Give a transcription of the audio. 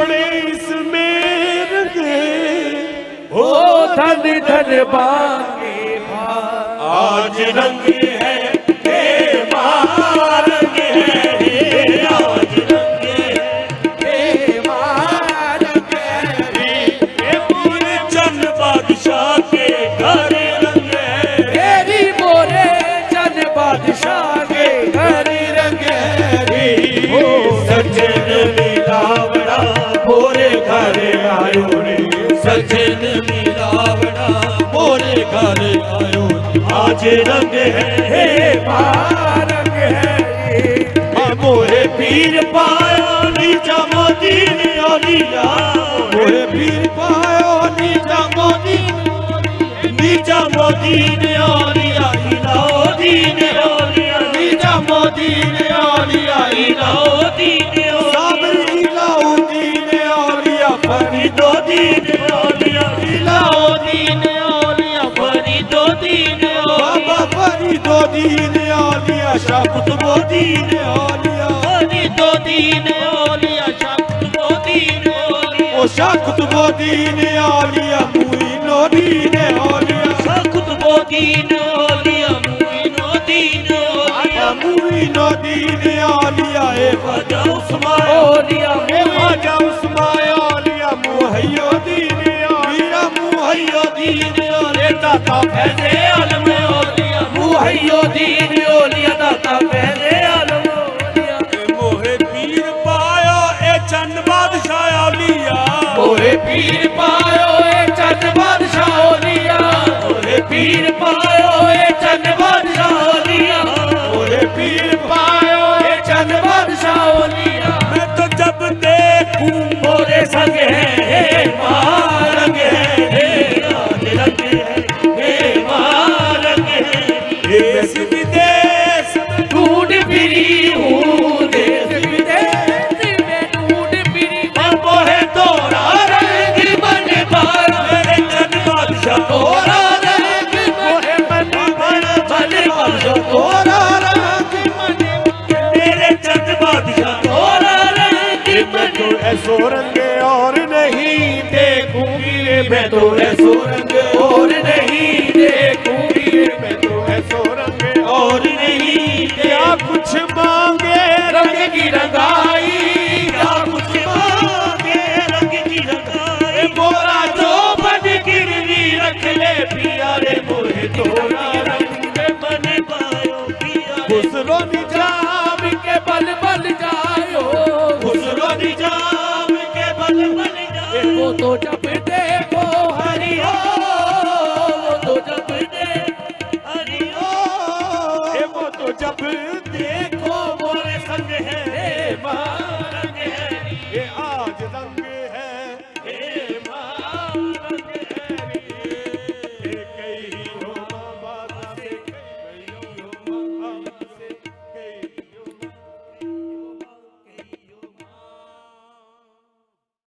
कपड़े इसमें रंगे, ओ धन धन बांगे आज रंग है हे मां रंग है हे, आज रंग है हे मां रंग है हे, पूरे चंद बादशाह के घर रंग है, तेरी मोरे चन बादशाह के घर रंग है। ओ सज्जन मिलावड़ा मोरे घर आयो रे, सज्जन मिलावड़ा मोरे घर आयो, आज रंग है हे मां रंग है, मोरे पीर पायो नीचा मोदीन ओलिया, मोरे पीर पायो नीचा मोदीन ओलिया, इलाओ दीन ओलिया, नीचा मोदीन ओलिया, इलाओ दीन साबर इलाओ दीन ओलिया, फरीदो दीन ओलिया, इलाओ दीन ओलिया, फरीदो दीन बाबा फरीदो दीन ओलिया, शाह कुतुबो दीन ओलिया, फरीदो दीन ओलिया, शाह कुतुबो दीन ओलिया, ओ शाह कुतुबो दीन ओलिया, मुइनो दीन ओलिया, शाह कुतुबो दीन ओलिया, मुइनो दीन ओलिया, मुइनो दीन ओलिया, ए ख्वाजा उस्मान ओलिया, ए ख्वाजा उस्मान ओलिया, मुहैयो दीन ओलिया, मुहैयो दीन ओलिया, दाता फैज़े आलम ओलिया, मुहैयो दीन ओलिया, दाता फैज़े आलम ओलिया, मोहे पीर पायो ए चंद बादशाह ओलिया, मोहे पीर पायो ए चंद बादशाह ओलिया, मोहे पीर पायो ए चंद बादशाह ओलिया, मोहे पीर पायो ए चंद बादशाह ओलिया, मैं तो जब देखूं मोरे संग है हे मां रंग है हे, आज रंग है हे मां रंग है, देश विदेश ढूंढ फिरी हूँ, देश विदेश में ढूंढ फिरी, अब है तोरा रंग मन भर, मेरे चंद बादशाह तोरा रंग मन भर, चंद बादशाह तोरा रंग मन भर, मेरे चंद बादशाह तोरा रंग मन, तो ऐसो रंग और नहीं देखूंगी रे, मैं तो ऐसो रंग और नहीं देखूंगी रे, मैं तो ऐसो रंग और नहीं, क्या कुछ मांगे रंग की रंगाई, क्या कुछ मांगे रंग की रंगाई, मोरा जो बन गिरवी रख ले पिया रे, मोहे तोरा रंग मन पायो पिया, खुसरो निजाम के बल बल जायो, खुसरो निजाम के बल बल जायो, वो तो जब देखो हरि हो, वो तो जब देखो हरि हो, वो तो जब